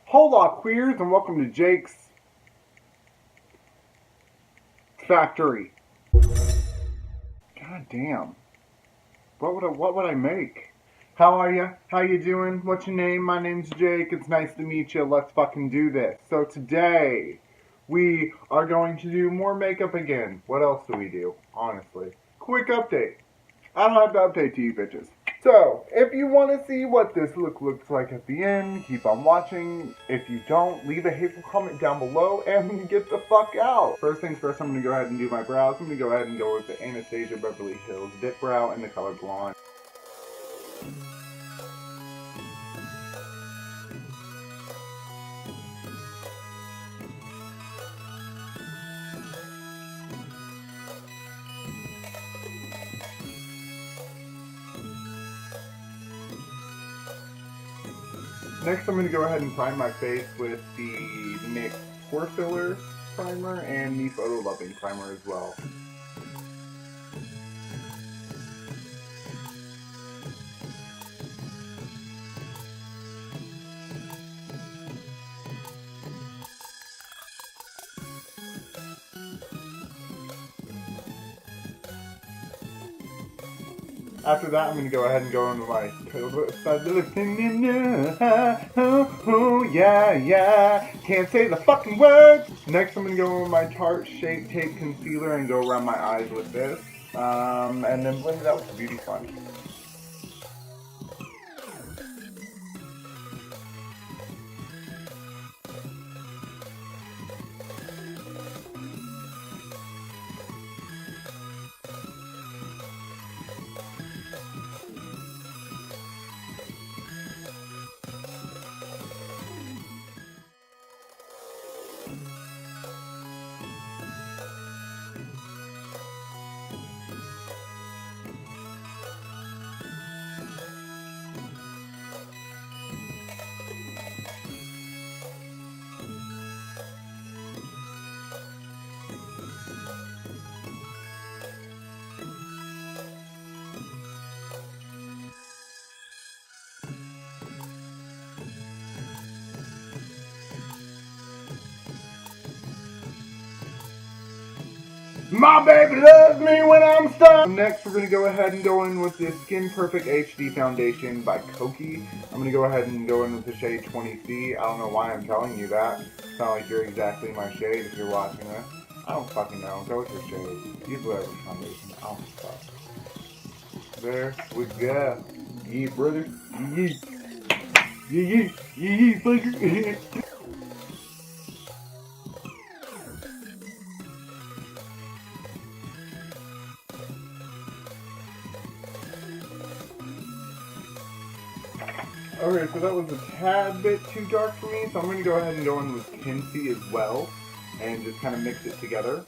Hola queers and welcome to Jake's Factory. God damn. What would I make? How are ya? How you doing? What's your name? My name's Jake. It's nice to meet you. Let's fucking do this. So today we are going to do more makeup again. What else do we do? Honestly. Quick update. I don't have to update to you bitches. So, if you want to see what this look looks like at the end, keep on watching. If you don't, leave a hateful comment down below and get the fuck out. First things first, I'm going to go ahead and do my brows. I'm going to go ahead and go with the Anastasia Beverly Hills Dip Brow in the color Blonde. Next, I'm going to go ahead and prime my face with the NYX Pore Filler Primer and the Photo Loving Primer as well. After that, I'm going to go ahead and go into my oh yeah, can't say the fucking words. Next, I'm going to go in my Tarte Shape Tape Concealer and go around my eyes with this. And then blend it out with the Beauty Sponge. My baby loves me when I'm stuck. Next, we're going to go ahead and go in with this Skin Perfect HD Foundation by Koki. I'm going to go ahead and go in with the shade 20C. I don't know why I'm telling you that. It's not like you're exactly my shade if you're watching this. I don't fucking know. Go with your shade. Use whatever foundation. I don't fuck. There we go. Yeah, brother. Yeah. Yeah, fucker. Okay, so that was a tad bit too dark for me, so I'm going to go ahead and go in with Kinsey as well, and just kind of mix it together.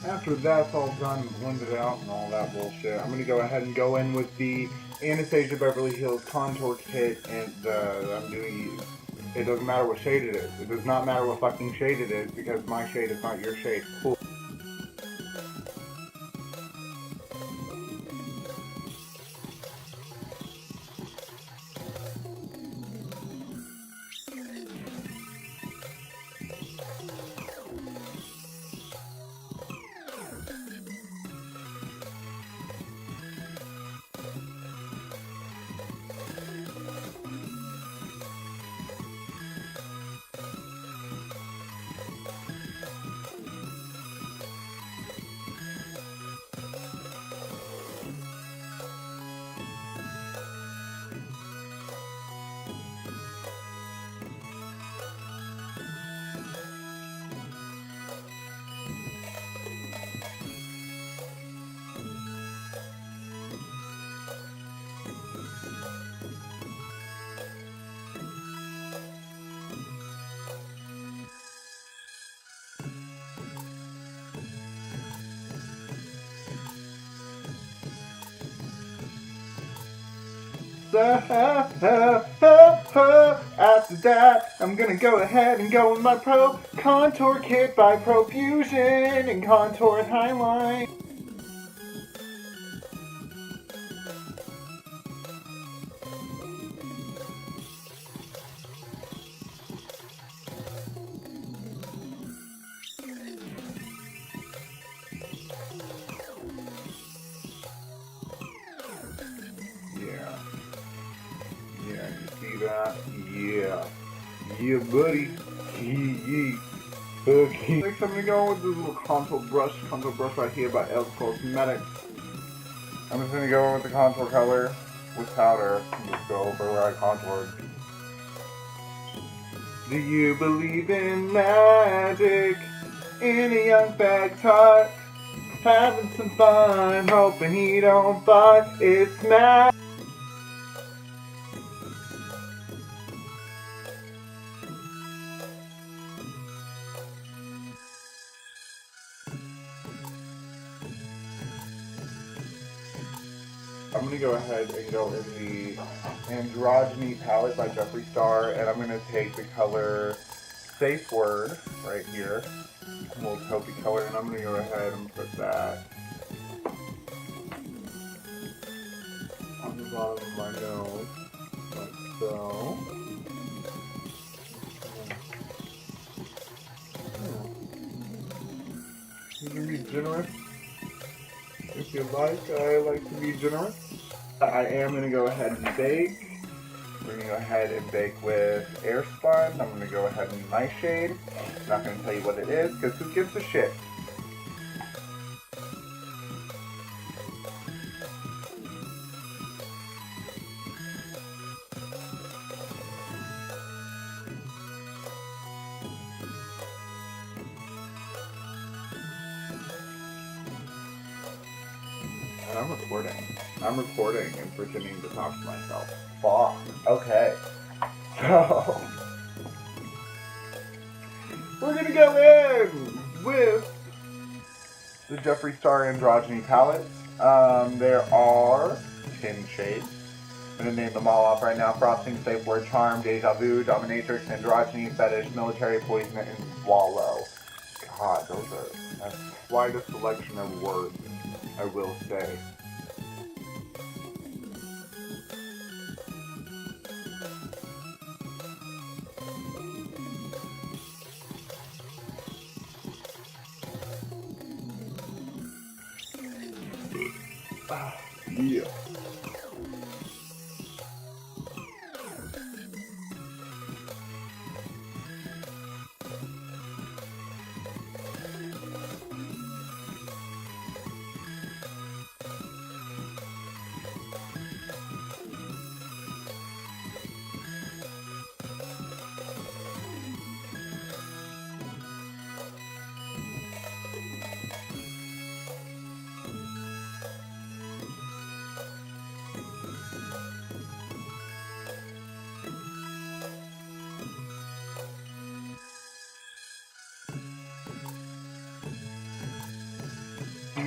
After that's all done and blended out and all that bullshit, I'm going to go ahead and go in with the Anastasia Beverly Hills Contour Kit, and I'm doing, it doesn't matter what shade it is. It does not matter what fucking shade it is, because my shade is not your shade. Cool. After that, I'm gonna go ahead and go with my Pro Contour Kit by Profusion and Contour and Highlight. Yeah. Yeah, you see that? Yeah. Yeah, buddy. Yeah. Okay. Next, I'm gonna go with this little contour brush right here by Elf Cosmetics. I'm just gonna go with the contour color with powder and just go over where I contoured. Do you believe in magic? In a young fag tart, having some fun, hoping he don't fight. It's magic. I'm gonna go ahead and go in the Androgyny palette by Jeffree Star, and I'm gonna take the color Safe Word right here, a little taupey color, and I'm gonna go ahead and put that on the bottom of my nose, like so. You can be generous if you like. I like to be generous. I am going to go ahead and bake. We're going to go ahead and bake with Airspun. I'm going to go ahead and nightshade. I'm not going to tell you what it is because who gives a shit? And I'm recording. I'm recording and pretending to talk to myself. Fuck. Okay. So, we're gonna go in with the Jeffree Star Androgyny palettes. There are 10 shades. I'm gonna name them all off right now. Frosting, Safe Word, Charm, Deja Vu, Dominatrix, Androgyny, Fetish, Military, Poison, and Swallow. God, those are quite a selection of words, I will say. Yeah.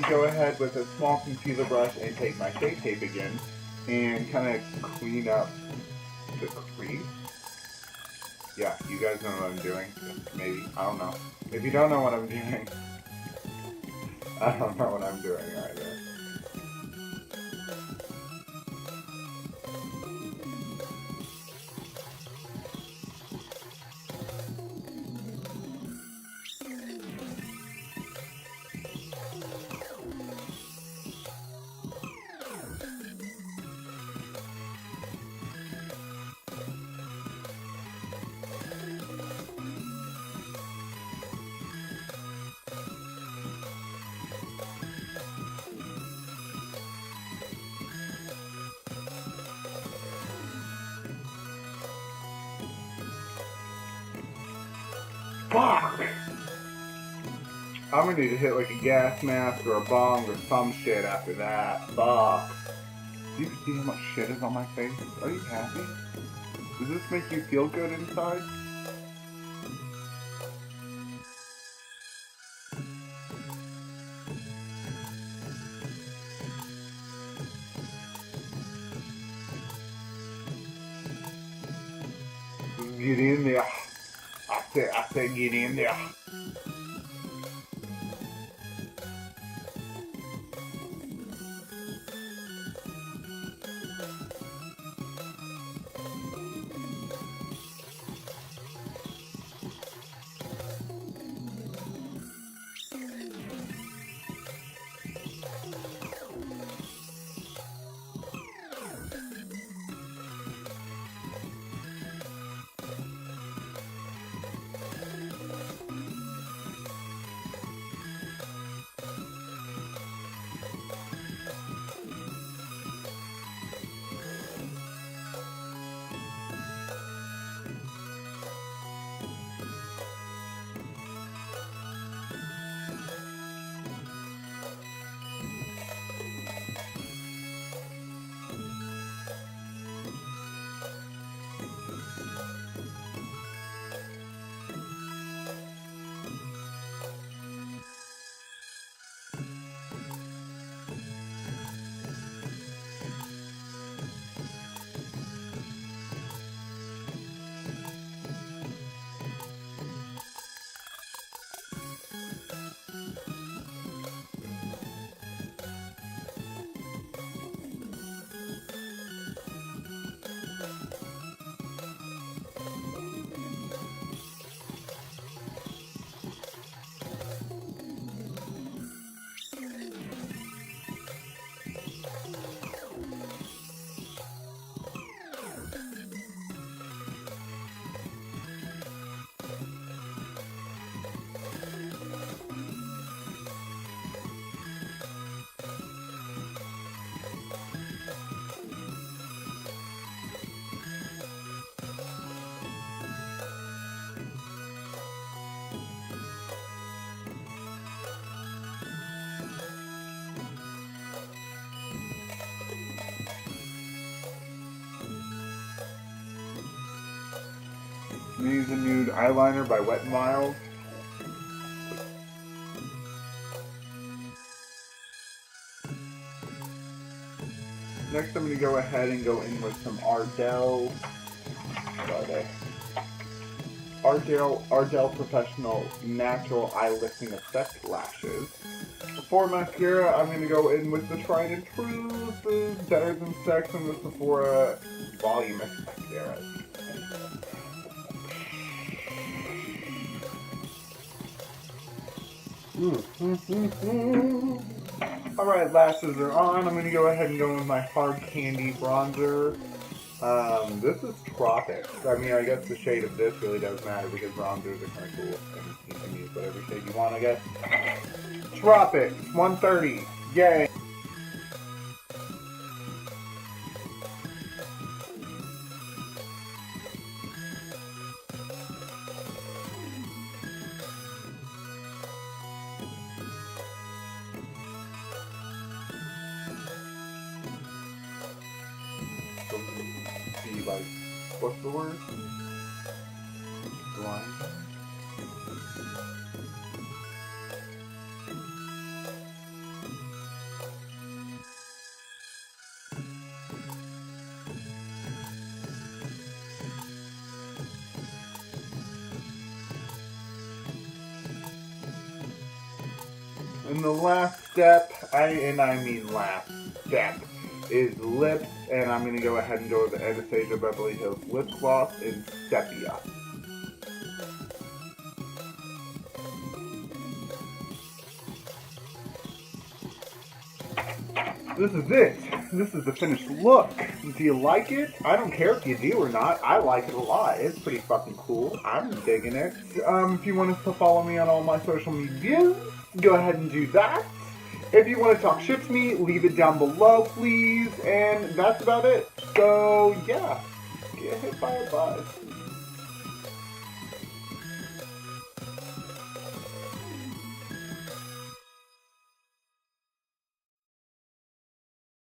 Go ahead with a small concealer brush and take my Shape Tape again and kind of clean up the crease. Yeah, you guys know what I'm doing. Maybe. I don't know. If you don't know what I'm doing, I don't know what I'm doing either. Fuck! I'm gonna need to hit like a gas mask or a bong or some shit after that. Fuck. Do you see how much shit is on my face? Are you happy? Does this make you feel good inside? get in there. I said get in there. I'm gonna use a nude eyeliner by Wet n Wild. Next I'm going to go ahead and go in with some Ardell. What are they? Ardell Professional Natural Eye Lifting Effect Lashes. For mascara, I'm going to go in with the tried and true, the Better Than Sex and the Sephora Volume Mascara. Alright, lashes are on. I'm going to go ahead and go with my Hard Candy Bronzer. This is Tropics. I mean, I guess the shade of this really does matter because bronzers are kind of cool. And you can use whatever shade you want, I guess. Tropics, 130. Yay! Be like, what's the word? Blind. And the last step, I mean last step, is lips, and I'm going to go ahead and go with the Anastasia Beverly Hills Lip Gloss in Sepia. This is it. This is the finished look. Do you like it? I don't care if you do or not. I like it a lot. It's pretty fucking cool. I'm digging it. If you want to follow me on all my social medias, go ahead and do that. If you want to talk shit to me, leave it down below, please. And that's about it. So, yeah. Get hit by a bus.